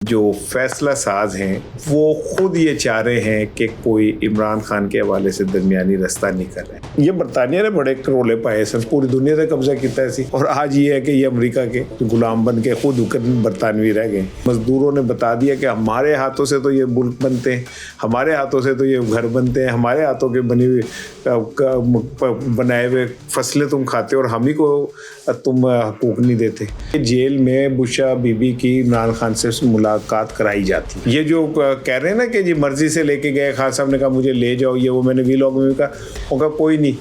جو فیصلہ ساز ہیں وہ خود یہ چاہ رہے ہیں کہ کوئی عمران خان کے حوالے سے درمیانی رستہ نکل ہے. یہ برطانیہ نے بڑے رولے پائے سن، پوری دنیا سے قبضہ کیتا ہے سی، اور آج یہ ہے کہ یہ امریکہ کے غلام بن کے خود برطانوی رہ گئے. مزدوروں نے بتا دیا کہ ہمارے ہاتھوں سے تو یہ ملک بنتے ہیں، ہمارے ہاتھوں سے تو یہ گھر بنتے ہیں، ہمارے ہاتھوں کے بنائے ہوئے فصلیں تم کھاتے اور ہم ہی کو تم حقوق نہیں دیتے. جیل میں بشا بی بی کی عمران خان سے ملاقات کرائی جاتی. یہ جو کہہ رہے ہیں نا کہ جی مرضی سے لے کے گئے، خان صاحب نے کہا مجھے لے جاؤ، یہ وہ میں نے ویلاگ میں کہا، ان کا کوئی نہیں.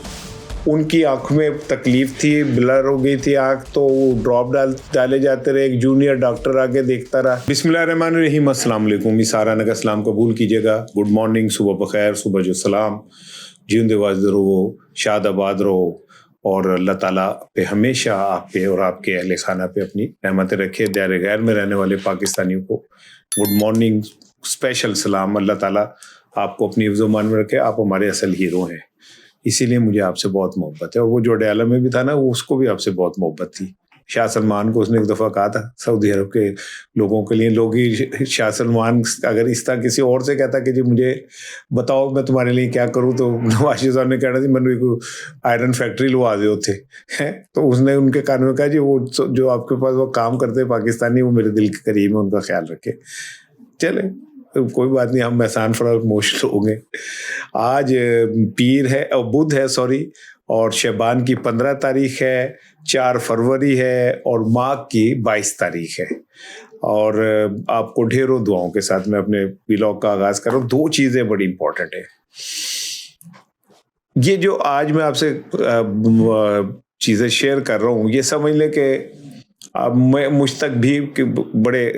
ان کی آنکھ میں تکلیف تھی، بلر ہو گئی تھی آنکھ، تو وہ ڈراپ ڈالے جاتے رہے. ایک جونیئر ڈاکٹر آگے دیکھتا رہا. بسم اللہ الرحمن الرحیم. السلام علیکم. سارا کا سلام قبول کیجیے گا. گڈ مارننگ، صبح بخیر، صبح جو سلام. جیندے واجد رہو، شاد آباد رہو، اور اللہ تعالیٰ پہ ہمیشہ آپ پہ اور آپ کے اہل خانہ پہ اپنی رحمتیں رکھے. دار غیر میں رہنے والے پاکستانیوں کو گڈ مارننگ، اسپیشل سلام. اللہ تعالیٰ آپ کو اپنی حفظ و امان میں رکھے. آپ ہمارے اصل ہیرو ہیں، اسی لیے مجھے آپ سے بہت محبت ہے. اور وہ جو ڈیالہ میں بھی تھا نا، وہ اس کو بھی آپ سے بہت محبت تھی. شاہ سلمان کو اس نے ایک دفعہ کہا تھا، سعودی عرب کے لوگوں کے لیے لوگ ہی شاہ سلمان اگر اس طرح کسی اور سے کہتا کہ جی مجھے بتاؤ میں تمہارے لیے کیا کروں، تو نواز شریف صاحب نے کہنا تھی میں نے آئرن فیکٹری لوا دے ہوتے. تو اس نے ان کے کانوں میں کہا جی وہ جو آپ کے پاس وہ کام کرتے پاکستانی، وہ میرے دل کے قریب ہے، ان کا خیال رکھے. چلے کوئی بات نہیں، ہم احسان فراموش ہوں گے. آج پیر ہے، بدھ ہے سوری، اور شعبان کی 15 تاریخ ہے، 4 فروری ہے، اور ماہ کی 22 تاریخ ہے. اور آپ کو ڈھیروں دعاؤں کے ساتھ میں اپنے ویلاگ کا آغاز کر رہا ہوں. 2 چیزیں بڑی امپورٹنٹ ہیں. یہ جو آج میں آپ سے چیزیں شیئر کر رہا ہوں، یہ سمجھ لیں کہ مجھ تک بھی بڑے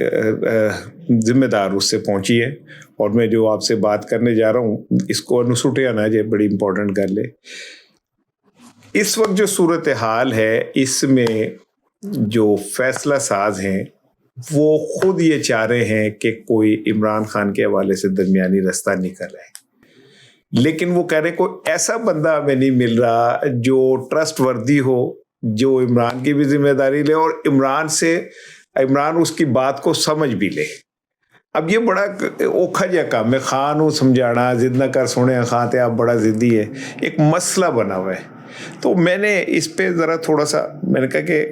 ذمہ دار اس سے پہنچی ہے. اور میں جو آپ سے بات کرنے جا رہا ہوں، اس کو نسوٹیا نہ جائے، بڑی امپورٹنٹ کر لے. اس وقت جو صورتحال ہے، اس میں جو فیصلہ ساز ہیں وہ خود یہ چاہ رہے ہیں کہ کوئی عمران خان کے حوالے سے درمیانی رستہ نکل ہے. لیکن وہ کہہ رہے ہیں کوئی ایسا بندہ ہمیں نہیں مل رہا جو ٹرسٹ وردی ہو، جو عمران کی بھی ذمہ داری لے اور عمران اس کی بات کو سمجھ بھی لے. اب یہ بڑا اوکھا جا کام ہے. خان ہوں سمجھانا، ضد نہ کر سونے خان تے آپ بڑا ضدی ہے، ایک مسئلہ بنا ہوا ہے. تو میں نے اس پہ ذرا تھوڑا سا میں نے کہا کہ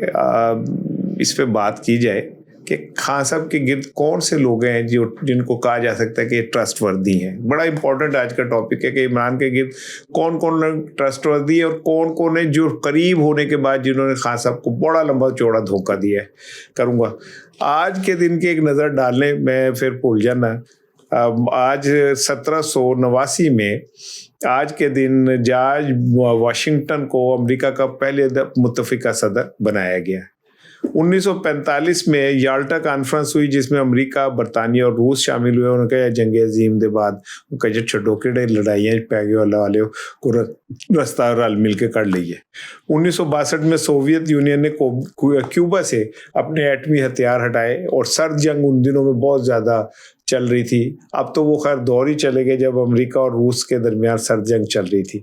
اس پہ بات کی جائے کہ خان صاحب کے گرد کون سے لوگ ہیں جن کو کہا جا سکتا ہے کہ یہ ٹرسٹ وردی ہیں. بڑا امپورٹنٹ آج کا ٹاپک ہے کہ عمران کے گرد کون کون لوگ ٹرسٹ وردی ہے اور کون کون ہے جو قریب ہونے کے بعد جنہوں نے خان صاحب کو بڑا لمبا چوڑا دھوکہ دیا ہے. کروں گا آج کے دن کی ایک نظر ڈالنے، میں پھر بھول جانا. آج 1789 میں آج کے دن جارج واشنگٹن کو امریکہ کا پہلے متفقہ صدر بنایا گیا. 1945 میں یالٹا کانفرنس ہوئی جس میں امریکہ، برطانیہ اور روس شامل ہوئے. انہوں نے کہا جنگ عظیم دے بعد ان کا جو چھڈو کیڑے لڑائیاں پی گئے اللہ والے کو رستہ رل مل کے کر لیے. 1962 میں سوویت یونین نے کیوبا سے اپنے ایٹمی ہتھیار ہٹائے اور سرد جنگ ان دنوں میں بہت زیادہ چل رہی تھی. اب تو وہ خیر دور ہی چلے گئے جب امریکہ اور روس کے درمیان سرد جنگ چل رہی تھی.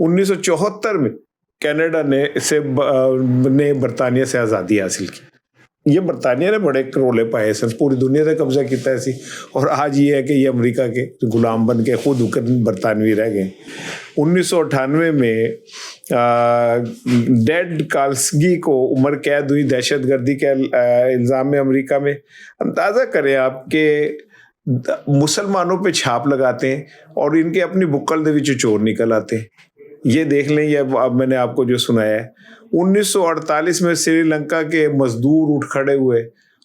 1974 میں کینیڈا نے برطانیہ سے آزادی حاصل کی. یہ برطانیہ نے بڑے رولے پائے سن، پوری دنیا سے قبضہ کیتا ہے سی، اور آج یہ ہے کہ یہ امریکہ کے غلام بن کے خود برطانوی رہ گئے. 1998 میں ڈیڈ کالسگی کو عمر قید ہوئی دہشت گردی کے الزام میں امریکہ میں. اندازہ کریں آپ کہ مسلمانوں پہ چھاپ لگاتے ہیں اور ان کے اپنی بکل دے وچ چور نکل آتے ہیں. یہ دیکھ لیں، یہ اب میں نے آپ کو جو سنایا ہے. 1948 میں سری لنکا کے مزدور اٹھ کھڑے ہوئے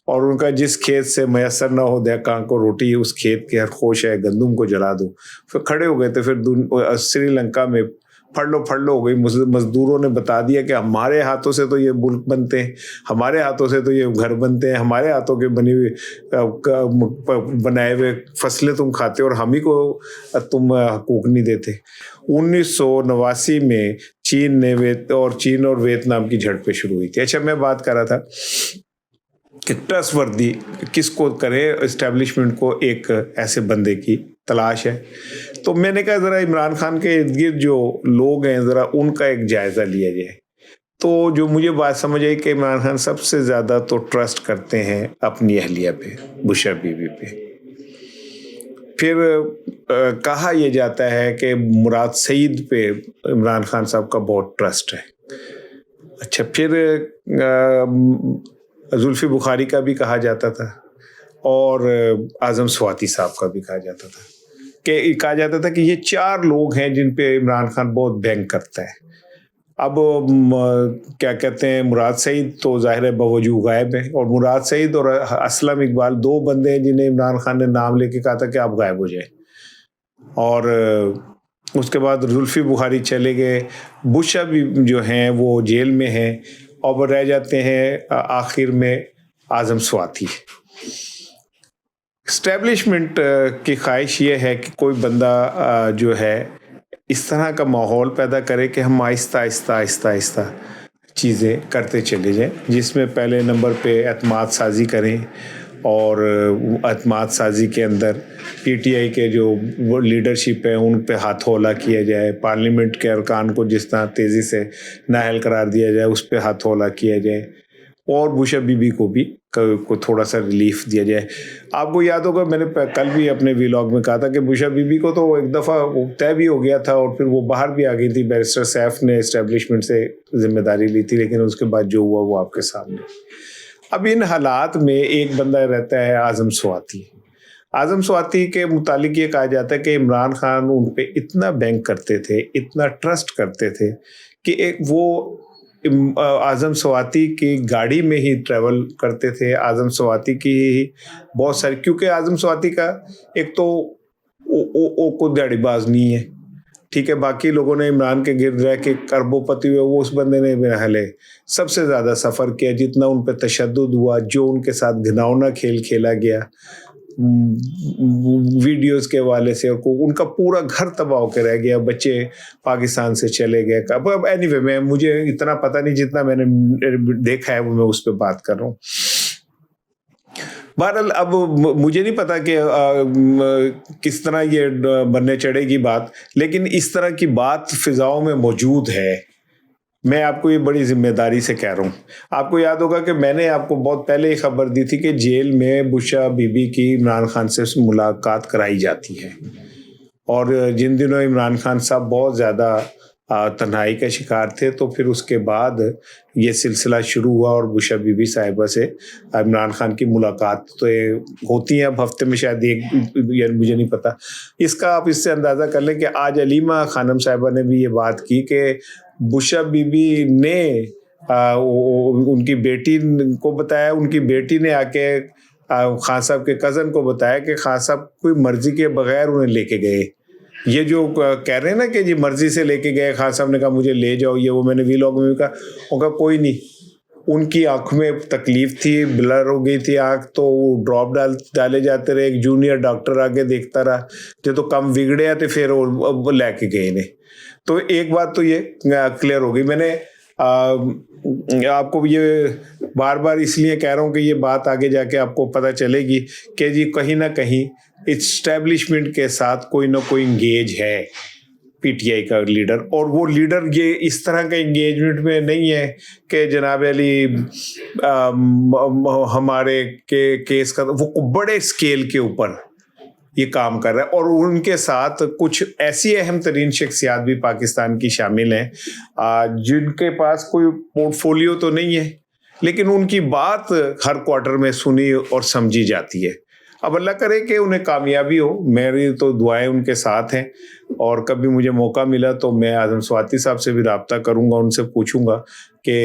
اور ان کا جس کھیت سے میسر نہ ہو دہقاں کو روٹی، اس کھیت کے ہر خوش ہے گندم کو جلا دو. پھر کھڑے ہو گئے تھے. پھر سری لنکا میں پھڑ لو ہو گئی. مزدوروں نے بتا دیا کہ ہمارے ہاتھوں سے تو یہ ملک بنتے ہیں، ہمارے ہاتھوں سے تو یہ گھر بنتے ہیں، ہمارے ہاتھوں کے بنائے ہوئے فصلیں تم کھاتے اور ہم ہی کو تم حقوق نہیں دیتے. 1989 میں چین اور ویتنام کی جھڑپیں شروع ہوئی تھی. اچھا، میں بات کر رہا تھا کہ ٹرسٹ وردی کس کو کرے. اسٹیبلشمنٹ کو ایک ایسے بندے کی تلاش ہے. تو میں نے کہا ذرا عمران خان کے ارد گرد جو لوگ ہیں ذرا ان کا ایک جائزہ لیا جائے. تو جو مجھے بات سمجھ آئی کہ عمران خان سب سے زیادہ تو ٹرسٹ کرتے ہیں اپنی اہلیہ پہ، بشرا بیوی پہ۔ پھر کہا یہ جاتا ہے کہ مراد سعید پہ عمران خان صاحب کا بہت ٹرسٹ ہے۔ اچھا، پھر زلفی بخاری کا بھی کہا جاتا تھا اور اعظم سواتی صاحب کا بھی کہا جاتا تھا کہ یہ 4 لوگ ہیں جن پہ عمران خان بہت بینک کرتا ہے۔ اب کیا کہتے ہیں، مراد سعید تو ظاہر بوجود غائب ہے، اور مراد سعید اور اسلم اقبال 2 بندے ہیں جنہیں عمران خان نے نام لے کے کہا تھا کہ آپ غائب ہو جائیں، اور اس کے بعد زلفی بخاری چلے گئے، بشرا بھی جو ہیں وہ جیل میں ہیں، اور وہ رہ جاتے ہیں آخر میں اعظم سواتی۔ اسٹیبلشمنٹ کی خواہش یہ ہے کہ کوئی بندہ جو ہے اس طرح کا ماحول پیدا کرے کہ ہم آہستہ آہستہ چیزیں کرتے چلے جائیں، جس میں پہلے نمبر پہ اعتماد سازی کریں، اور اعتماد سازی کے اندر پی ٹی آئی کے جو لیڈرشپ ہے ان پہ ہاتھ ہولا کیا جائے، پارلیمنٹ کے ارکان کو جس طرح تیزی سے نااہل قرار دیا جائے اس پہ ہاتھ ہولا کیا جائے، اور بشرا بیوی کو بھی تھوڑا سا ریلیف دیا جائے۔ آپ کو یاد ہوگا میں نے کل بھی اپنے ویلاگ میں کہا تھا کہ بشرا بیوی کو تو ایک دفعہ طے بھی ہو گیا تھا اور پھر وہ باہر بھی آ گئی تھی، بیرسٹر سیف نے اسٹیبلشمنٹ سے ذمہ داری لی تھی، لیکن اس کے بعد جو ہوا وہ آپ کے سامنے۔ اب ان حالات میں ایک بندہ رہتا ہے اعظم سواتی۔ اعظم سواتی کے متعلق یہ کہا جاتا ہے کہ عمران خان ان پہ اتنا بینک کرتے تھے، اتنا ٹرسٹ کرتے تھے کہ وہ اعظم سواتی کی گاڑی میں ہی ٹریول کرتے تھے، اعظم سواتی کی ہی بہت ساری، کیونکہ اعظم سواتی کا ایک تو کوئی دیہڑی باز نہیں ہے، ٹھیک ہے، باقی لوگوں نے عمران کے گرد رہ کے اربوں پتی ہوئے، وہ اس بندے نے محلے سب سے زیادہ سفر کیا، جتنا ان پہ تشدد ہوا، جو ان کے ساتھ گھناؤنا کھیل کھیلا گیا ویڈیوز کے حوالے سے، ان کا پورا گھر تباہ ہو کے رہ گیا، بچے پاکستان سے چلے گئے۔ اب اینی وے مجھے اتنا پتہ نہیں، جتنا میں نے دیکھا ہے وہ میں اس پہ بات کر رہا ہوں۔ بہرحال اب مجھے نہیں پتا کہ کس طرح یہ بننے چڑھے گی بات، لیکن اس طرح کی بات فضاؤں میں موجود ہے۔ میں آپ کو یہ بڑی ذمہ داری سے کہہ رہا ہوں۔ آپ کو یاد ہوگا کہ میں نے آپ کو بہت پہلے ہی خبر دی تھی کہ جیل میں بشرا بیوی کی عمران خان سے ملاقات کرائی جاتی ہے، اور جن دنوں عمران خان صاحب بہت زیادہ تنہائی کا شکار تھے، تو پھر اس کے بعد یہ سلسلہ شروع ہوا، اور بشرا بیوی صاحبہ سے عمران خان کی ملاقات تو ہوتی ہیں اب ہفتے میں شاید ایک، مجھے نہیں پتا اس کا۔ آپ اس سے اندازہ کر لیں کہ آج علیمہ خانم صاحبہ نے بھی یہ بات کی کہ بشرا بیوی نے ان کی بیٹی کو بتایا، ان کی بیٹی نے آ کے خان صاحب کے کزن کو بتایا کہ خان صاحب کوئی مرضی کے بغیر انہیں لے کے گئے۔ یہ جو کہہ رہے ہیں نا کہ جی مرضی سے لے کے گئے، خان صاحب نے کہا مجھے لے جاؤ، یہ وہ میں نے ویلاگ میں بھی کہا، ان کا کوئی نہیں، ان کی آنکھ میں تکلیف تھی، بلر ہو گئی تھی آنکھ، تو وہ ڈراپ ڈالے جاتے رہے، ایک جونیئر ڈاکٹر آگے دیکھتا رہا، جو تو کم بگڑیا تو پھر وہ لے کے گئے نے۔ تو ایک بات تو یہ کلیئر ہو گئی۔ میں نے آپ کو یہ بار بار اس لیے کہہ رہا ہوں کہ یہ بات آگے جا کے آپ کو پتہ چلے گی کہ جی کہیں نہ کہیں اسٹیبلشمنٹ کے ساتھ کوئی نہ کوئی انگیج ہے پی ٹی آئی کا لیڈر، اور وہ لیڈر یہ اس طرح کا انگیجمنٹ میں نہیں ہے کہ جناب علی ہمارے کیس کا، وہ بڑے اسکیل کے اوپر یہ کام کر رہا ہے، اور ان کے ساتھ کچھ ایسی اہم ترین شخصیات بھی پاکستان کی شامل ہیں جن کے پاس کوئی پورٹ فولیو تو نہیں ہے، لیکن ان کی بات ہر کوارٹر میں سنی اور سمجھی جاتی ہے۔ اب اللہ کرے کہ انہیں کامیابی ہو، میری تو دعائیں ان کے ساتھ ہیں، اور کبھی مجھے موقع ملا تو میں اعظم سواتی صاحب سے بھی رابطہ کروں گا، ان سے پوچھوں گا کہ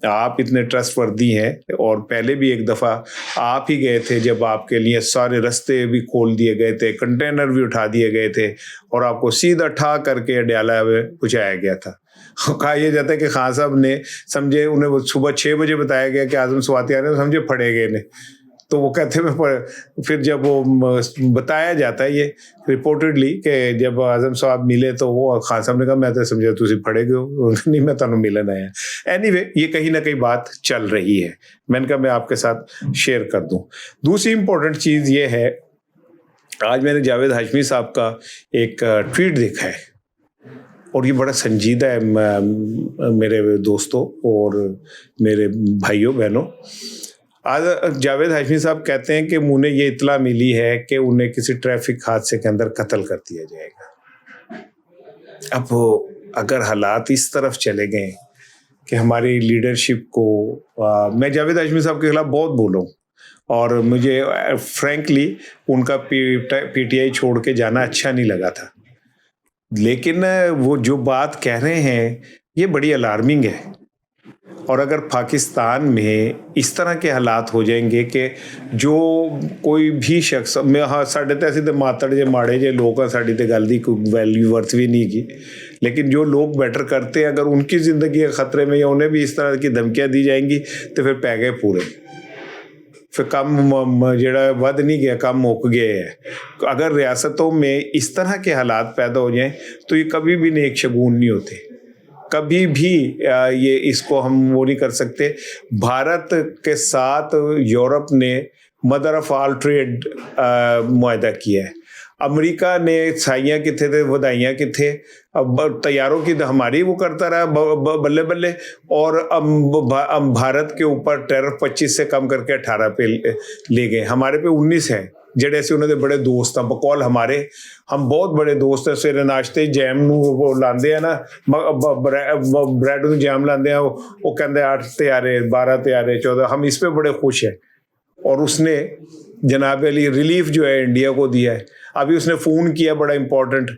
آپ اتنے ٹرسٹ وردی ہیں، اور پہلے بھی ایک دفعہ آپ ہی گئے تھے جب آپ کے لیے سارے رستے بھی کھول دیے گئے تھے، کنٹینر بھی اٹھا دیے گئے تھے، اور آپ کو سیدھا ٹھا کر کے اڈیالہ میں پہنچایا گیا تھا۔ کہا یہ جاتا ہے کہ خان صاحب نے سمجھے، انہیں صبح 6 بجے بتایا گیا کہ اعظم سواتی آ رہے ہیں، سمجھے پھڑے گئے نے، تو وہ کہتے ہیں پھر جب وہ بتایا جاتا ہے یہ رپورٹڈلی کہ جب اعظم صاحب ملے تو وہ خان صاحب نے کہا میں تو سمجھا تسی پھڑے گئے ہو، نہیں میں تمہیں ملن آیا۔ اینی وے یہ کہیں نہ کہیں بات چل رہی ہے، میں نے کہا میں آپ کے ساتھ شیئر کر دوں۔ دوسری امپورٹنٹ چیز یہ ہے، آج میں نے جاوید ہاشمی صاحب کا ایک ٹویٹ دیکھا ہے، اور یہ بڑا سنجیدہ ہے میرے دوستوں اور میرے بھائیوں بہنوں. آج جاوید ہاشمی صاحب کہتے ہیں کہ انہیں یہ اطلاع ملی ہے کہ انہیں کسی ٹریفک حادثے کے اندر قتل کر دیا جائے گا. اب اگر حالات اس طرف چلے گئے کہ ہماری لیڈرشپ کو میں جاوید ہاشمی صاحب کے خلاف بہت بولوں اور مجھے فرینکلی ان کا پی ٹی آئی چھوڑ کے جانا اچھا نہیں لگا تھا, لیکن وہ جو بات کہہ رہے ہیں یہ بڑی الارمنگ ہے. اور اگر پاکستان میں اس طرح کے حالات ہو جائیں گے کہ جو کوئی بھی شخص میں ساڈے تے ایسے تے ماتڑ جے ماڑے جے لوگ ہیں, ساڈی تے گل دی کوئی ویلیو ورتھ بھی نہیں کی, لیکن جو لوگ بیٹر کرتے ہیں اگر ان کی زندگی خطرے میں یا انہیں بھی اس طرح کی دھمکیاں دی جائیں گی تو پھر پی گئے پورے, پھر کم جڑا ود نہیں گیا کم مک گئے ہے. اگر ریاستوں میں اس طرح کے حالات پیدا ہو جائیں تو یہ کبھی بھی نیک شگون نہیں ہوتے, کبھی بھی یہ اس کو ہم وہ نہیں کر سکتے. بھارت کے ساتھ یورپ نے مدر آف آل ٹریڈ معاہدہ کیا ہے, امریکہ نے سائیاں کتنے تھے ودائیاں کتنے, اب طیاروں کی ہماری وہ کرتا رہا بلے بلے, اور بھارت کے اوپر ٹیرف 25 سے کم کر کے 18 پہ لے گئے, ہمارے پہ 19 ہے. جڑے سے انہوں نے بڑے دوست ہیں بقول ہمارے, ہم بہت بڑے دوست ہیں. سویرے ناشتے جیم نو وہ لاندے ہیں نا, بریڈ نو جیم لاندے ہیں, وہ کہندے 8 تیارے 12 تیارے 14, ہم اس پہ بڑے خوش ہیں. اور اس نے جناب علی ریلیف جو ہے انڈیا کو دیا ہے. ابھی اس نے فون کیا بڑا امپورٹنٹ,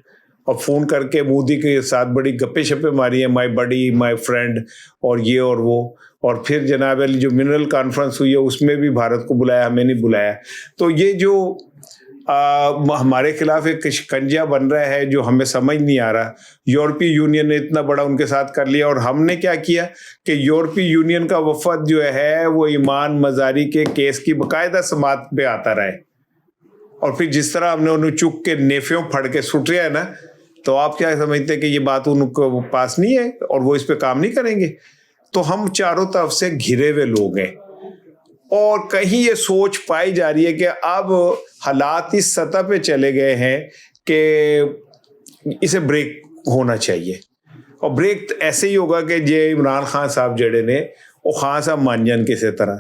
اور فون کر کے مودی کے ساتھ بڑی گپے شپے ماری ہیں, مائی بڈی مائی فرینڈ اور یہ اور وہ. اور پھر جناب علی جو منرل کانفرنس ہوئی ہے اس میں بھی بھارت کو بلایا, ہمیں نہیں بلایا. تو یہ جو ہمارے خلاف ایک شکنجہ بن رہا ہے جو ہمیں سمجھ نہیں آ رہا. یورپی یونین نے اتنا بڑا ان کے ساتھ کر لیا, اور ہم نے کیا کیا کہ یورپی یونین کا وفد جو ہے وہ ایمان مزاری کے کیس کی باقاعدہ سماعت پہ آتا رہے, اور پھر جس طرح ہم نے انہیں چک کے نیفیوں پھڑ کے سٹ رہا ہے نا, تو آپ کیا سمجھتے ہیں کہ یہ بات ان کو پاس نہیں ہے اور وہ اس پہ کام نہیں کریں گے؟ تو ہم چاروں طرف سے گھرے ہوئے لوگ ہیں, اور کہیں یہ سوچ پائی جا رہی ہے کہ اب حالات اس سطح پہ چلے گئے ہیں کہ اسے بریک ہونا چاہیے. اور بریک ایسے ہی ہوگا کہ یہ عمران خان صاحب جڑے نے وہ خان صاحب مان جان کسی طرح,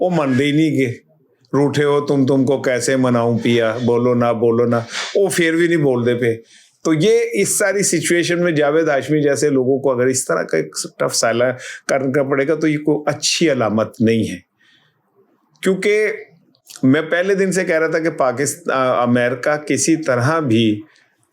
وہ منتے ہی نہیں کہ روٹھے ہو تم کو کیسے مناؤں پیا, بولو نہ, وہ پھر بھی نہیں بولتے پہ. تو یہ اس ساری سچویشن میں جاوید ہاشمی جیسے لوگوں کو اگر اس طرح کا ایک ٹف سائلہ کرنا پڑے گا تو یہ کوئی اچھی علامت نہیں ہے. کیونکہ میں پہلے دن سے کہہ رہا تھا کہ امریکہ کسی طرح بھی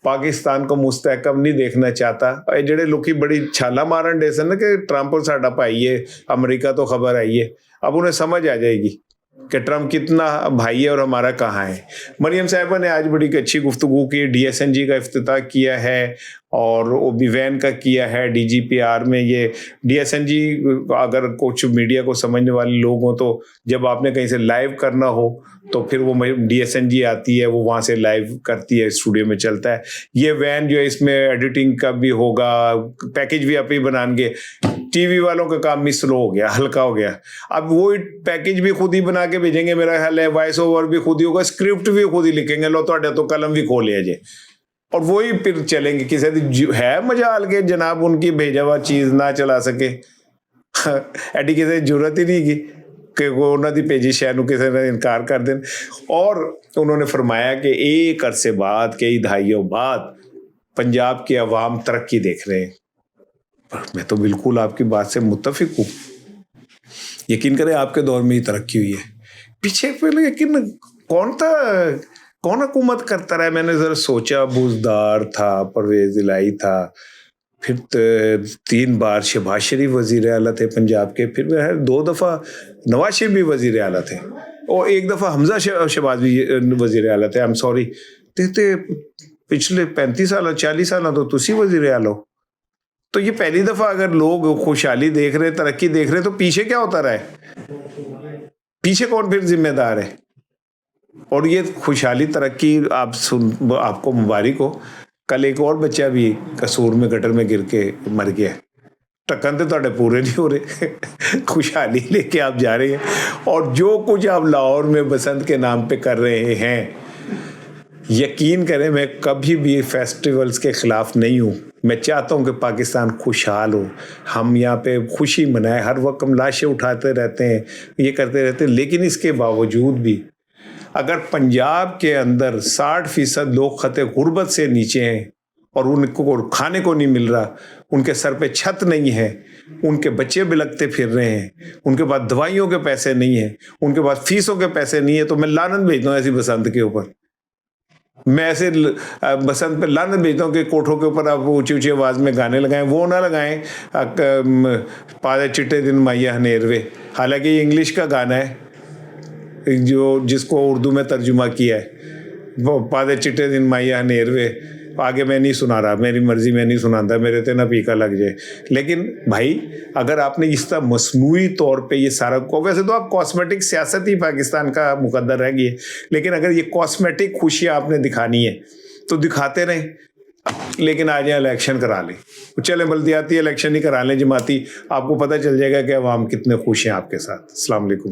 پاکستان کو مستحکم نہیں دیکھنا چاہتا. جڑے لوکی بڑی چھالا مارن ڈے سن کہ ٹرمپ ساڈا بھائی ہے, امریکہ تو خبر آئی ہے, اب انہیں سمجھ آ جائے گی کہ ٹرمپ کتنا بھائی ہے اور ہمارا کہاں ہے. مریم صاحبہ نے آج بڑی اچھی گفتگو کی, ڈی ایس این جی کا افتتاح کیا ہے اور او بی وین کا کیا ہے ڈی جی پی آر میں. یہ ڈی ایس این جی اگر کچھ میڈیا کو سمجھنے والے لوگ ہوں تو جب آپ نے کہیں سے لائیو کرنا ہو تو پھر وہ ڈی ایس این جی آتی ہے, وہ وہاں سے لائیو کرتی ہے, اسٹوڈیو میں چلتا ہے. یہ وین جو ہے اس میں ایڈیٹنگ کا بھی ہوگا, پیکیج بھی آپ ہی بنائیں گے. ٹی وی والوں کا کام بھی سلو ہو گیا, ہلکا ہو گیا. اب وہی پیکیج بھی خود ہی بنا کے بھیجیں گے میرا خیال ہے, وائس اوور بھی خود ہی ہوگا, اسکرپٹ بھی خود ہی لکھیں گے, لو تو قلم بھی کھول لیا جائے, اور وہی پھر چلیں گے. کسی ہے مجال کے جناب ان کی بھیجا ہوا چیز نہ چلا سکے, ایڈی کسی ضرورت ہی نہیں کی کہ وہ انہوں دی بھیجی شے نو کسی نے انکار کر دیں. اور انہوں نے فرمایا کہ ایک عرصے بعد, کئی دہائیوں بعد پنجاب کے عوام ترقی دیکھ رہے ہیں. میں تو بالکل آپ کی بات سے متفق ہوں. یقین کریں آپ کے دور میں ہی ترقی ہوئی ہے. پیچھے پہلے لیکن کون حکومت کرتا رہا ہے؟ میں نے ذرا سوچا, بوزدار تھا, پرویز الہی تھا, پھر 3 بار شہباز شریف وزیر اعلیٰ تھے پنجاب کے, پھر 2 دفعہ نواز شریف بھی وزیر اعلیٰ تھے, اور 1 دفعہ حمزہ شہباز بھی وزیر اعلیٰ تھے. پچھلے 35 سال 40 سال تو تسی وزیر اعلیٰ ہو. تو یہ پہلی دفعہ اگر لوگ خوشحالی دیکھ رہے, ترقی دیکھ رہے, تو پیچھے کیا ہوتا رہا ہے؟ پیچھے کون پھر ذمہ دار ہے؟ اور یہ خوشحالی ترقی آپ کو مبارک ہو. کل ایک اور بچہ بھی قصور میں گٹر میں گر کے مر گیا. ٹکن تو تھوڑے پورے نہیں ہو رہے, خوشحالی لے کے آپ جا رہے ہیں, اور جو کچھ آپ لاہور میں بسنت کے نام پہ کر رہے ہیں یقین کریں میں کبھی بھی فیسٹیولز کے خلاف نہیں ہوں. میں چاہتا ہوں کہ پاکستان خوشحال ہو, ہم یہاں پہ خوشی منائیں. ہر وقت ہم لاشیں اٹھاتے رہتے ہیں, یہ کرتے رہتے ہیں, لیکن اس کے باوجود بھی اگر پنجاب کے اندر 60% لوگ خطے غربت سے نیچے ہیں اور ان کو کھانے کو نہیں مل رہا, ان کے سر پہ چھت نہیں ہے, ان کے بچے بلکتے پھر رہے ہیں, ان کے پاس دوائیوں کے پیسے نہیں ہیں, ان کے پاس فیسوں کے پیسے نہیں ہیں, تو میں لعنت بھیجتا ہوں ایسی بسنت کے اوپر. میں ایسے بسنت پہ لعنت بھیجتا ہوں کہ کوٹھوں کے اوپر آپ اونچی اونچی آواز میں گانے لگائیں. وہ نہ لگائیں پادے چٹے دن مائیا ہنیروے, حالانکہ یہ انگلش کا گانا ہے جس کو اردو میں ترجمہ کیا ہے. وہ پادے چٹے دن مائیا ہنیروے, آگے میں نہیں سنا رہا, میری مرضی میں نہیں سناتا, میرے تے نہ پیکا لگ جائے. لیکن بھائی اگر آپ نے اس طرح مصنوعی طور پہ یہ سارا کو, ویسے تو آپ کاسمیٹک سیاست ہی پاکستان کا مقدر رہ گئی ہے, لیکن اگر یہ کاسمیٹک خوشیاں آپ نے دکھانی ہے تو دکھاتے رہیں, لیکن آ جائیں الیکشن کرا لیں. چلیں بلدیاتی الیکشن ہی کرا لیں جماعتی, آپ کو پتہ چل جائے گا کہ عوام کتنے خوش ہیں آپ کے ساتھ. السلام علیکم.